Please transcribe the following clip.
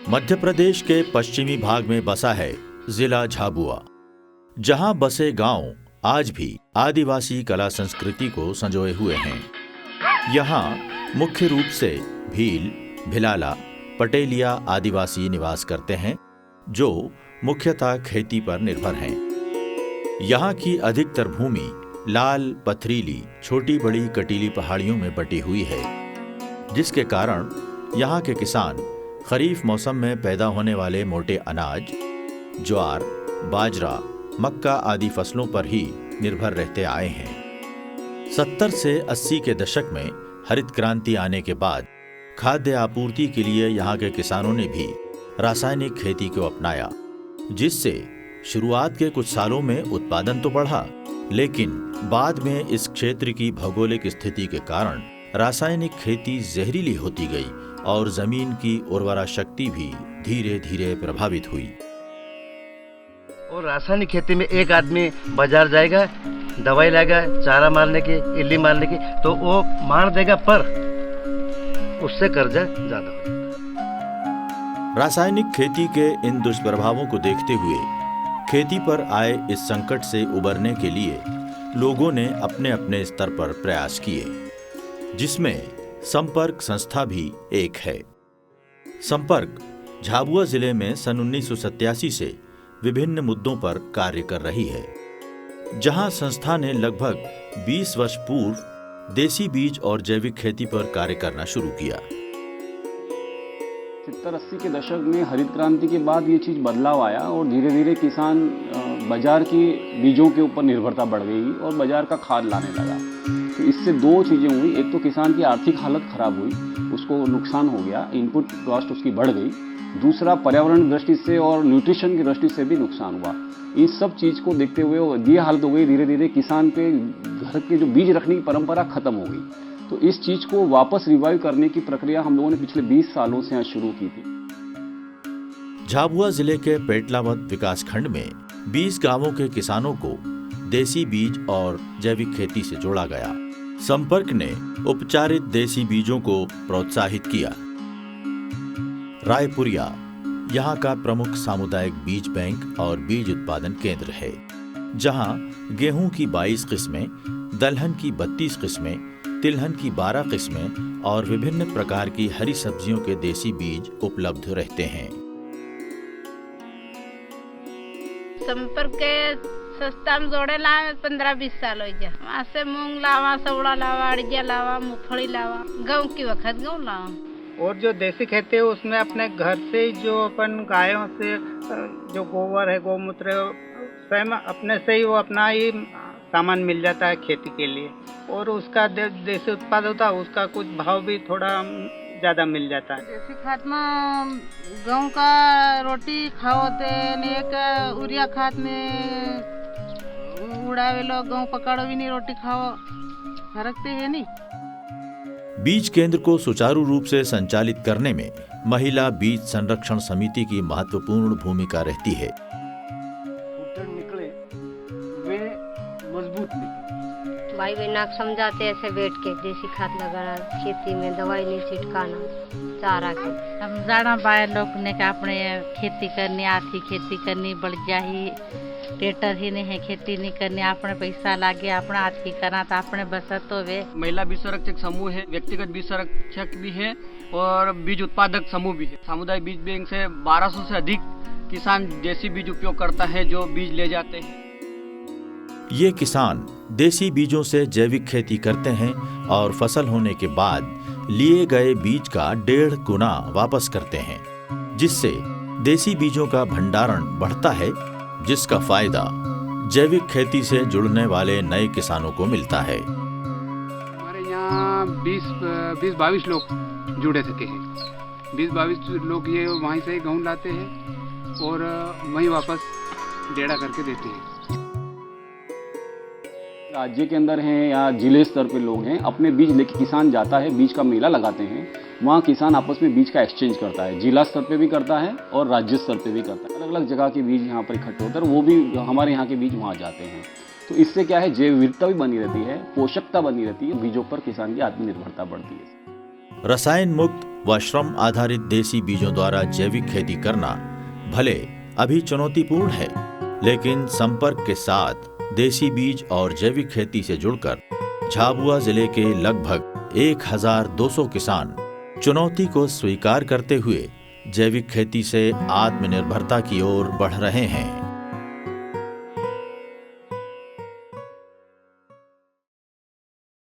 मध्य प्रदेश के पश्चिमी भाग में बसा है जिला झाबुआ, जहां बसे गांव आज भी आदिवासी कला संस्कृति को संजोए हुए हैं। यहां मुख्य रूप से भील, भिलाला, पटेलिया आदिवासी निवास करते हैं, जो मुख्यतः खेती पर निर्भर हैं। यहाँ की अधिकतर भूमि लाल, पथरीली, छोटी बड़ी कटीली पहाड़ियों में बटी हुई है, जिसके कारण यहाँ के किसान खरीफ मौसम में पैदा होने वाले मोटे अनाज, ज्वार, बाजरा, मक्का आदि फसलों पर ही निर्भर रहते आए हैं। 70 से 80 के दशक में हरित क्रांति आने के बाद खाद्य आपूर्ति के लिए यहाँ के किसानों ने भी रासायनिक खेती को अपनाया, जिससे शुरुआत के कुछ सालों में उत्पादन तो बढ़ा, लेकिन बाद में इस क्षेत्र की भौगोलिक स्थिति के कारण रासायनिक खेती जहरीली होती गई और जमीन की उर्वरा शक्ति भी धीरे धीरे प्रभावित हुई। और रासायनिक खेती में एक आदमी बाजार जाएगा, दवाई लाएगा, चारा मारने की, इल्ली मारने की, तो वो मार देगा, पर उससे कर्जा ज्यादा होगा। रासायनिक खेती के इन दुष्प्रभावों को देखते हुए खेती पर आए इस संकट से उबरने के लिए लोगों ने अपने अपने स्तर पर प्रयास किए, जिसमें संपर्क संस्था भी एक है। संपर्क झाबुआ जिले में सन 1987 से विभिन्न मुद्दों पर कार्य कर रही है, जहां संस्था ने लगभग 20 वर्ष पूर्व देसी बीज और जैविक खेती पर कार्य करना शुरू किया। 70-80 के दशक में हरित क्रांति के बाद ये चीज़ बदलाव आया और धीरे धीरे किसान बाजार की बीजों के ऊपर निर्भरता बढ़ गई और बाजार का खाद लाने लगा। तो इससे दो चीज़ें हुई, एक तो किसान की आर्थिक हालत खराब हुई, उसको नुकसान हो गया, इनपुट कॉस्ट उसकी बढ़ गई। दूसरा, पर्यावरण दृष्टि से और न्यूट्रिशन की दृष्टि से भी नुकसान हुआ। इस सब चीज़ को देखते हुए ये हालत हो गई, धीरे धीरे किसान पे घर के जो बीज रखने की परंपरा खत्म हो गई। तो इस चीज़ को वापस रिवाइव करने की प्रक्रिया हम लोगों ने पिछले 20 सालों से यहाँ शुरू की थी। झाबुआ जिले के पेटलावद विकासखंड में 20 गांवों के किसानों को देसी बीज और जैविक खेती से जोड़ा गया। संपर्क ने उपचारित देसी बीजों को प्रोत्साहित किया। रायपुरिया यहाँ का प्रमुख सामुदायिक बीज बैंक और बीज उत्पादन केंद्र है, जहाँ गेहूं की 22 किस्में, दलहन की 32 किस्में, तिलहन की 12 किस्में और विभिन्न प्रकार की हरी सब्जियों के देसी बीज उपलब्ध रहते हैं। संपर्क के सस्ता में जोड़े लावे 15-20 साल हो गया। वहाँ से मूंग लावा, सवड़ा लावा, अड़िया लावा, मूंगफली लावा, गेहूं की वक्त गेहूं लावा। और जो देसी खेती है उसमें अपने घर से ही जो अपन गायों से जो गोबर है, गौमूत्र है, स्वयं अपने से ही वो अपना ही सामान मिल जाता है खेती के लिए, और उसका देसी उत्पाद होता है, उसका कुछ भाव भी थोड़ा ज्यादा मिल जाता है। देसी खाद में गेहूं का रोटी खाओते, एक यूरिया खाद में उड़ावे लो, गेहूं पकाड़ो भी नहीं, रोटी खाओ, फर्क तो है नहीं। बीज केंद्र को सुचारू रूप से संचालित करने में महिला बीज संरक्षण समिति की महत्वपूर्ण भूमिका रहती है। निकले वे मजबूत निकले। भाई बहना समझाते ऐसे बैठ के देसी खाद लगाना, खेती में दवाई नहीं छिटकाना, चारा के। हम जाना बाय लोग ने का अपने खेती करनी, आधी खेती करनी, बढ़िया ही ट्रैक्टर ही नहीं है, खेती नहीं करनी, अपने पैसा लागे, अपना आधी करना तो अपने बसत तो वे। महिला बीज संरक्षक समूह है, व्यक्तिगत बीज संरक्षक भी है और बीज उत्पादक समूह भी है। सामुदायिक बीज बैंक से 1200 से अधिक किसान देसी बीज उपयोग करता है, जो बीज ले जाते हैं। ये किसान देसी बीजों से जैविक खेती करते हैं और फसल होने के बाद लिए गए बीज का 1.5 गुना वापस करते हैं, जिससे देसी बीजों का भंडारण बढ़ता है, जिसका फायदा जैविक खेती से जुड़ने वाले नए किसानों को मिलता है। हमारे यहाँ 20-22 लोग जुड़े सके हैं। 20-22 लोग ये वहीं से गेहूँ लाते हैं और वहीं वापस डेढ़ा करके देते हैं। राज्य के अंदर हैं या जिले स्तर पे लोग हैं, अपने बीज लेके किसान जाता है, बीज का मेला लगाते हैं, वहाँ किसान आपस में बीज का एक्सचेंज करता है। जिला स्तर पे भी करता है और राज्य स्तर पे भी करता है। अलग अलग जगह के बीज यहाँ पर इकट्ठे होते हैं, वो भी हमारे यहाँ के बीज वहाँ जाते हैं। तो इससे क्या है, जैव विविधता भी बनी रहती है, पोषकता बनी रहती है, बीजों पर किसान की आत्मनिर्भरता बढ़ती है। रसायन मुक्त व श्रम आधारित देसी बीजों द्वारा जैविक खेती करना भले अभी चुनौतीपूर्ण है, लेकिन संपर्क के साथ देसी बीज और जैविक खेती से जुड़कर झाबुआ जिले के लगभग 1200 किसान चुनौती को स्वीकार करते हुए जैविक खेती से आत्मनिर्भरता की ओर बढ़ रहे हैं।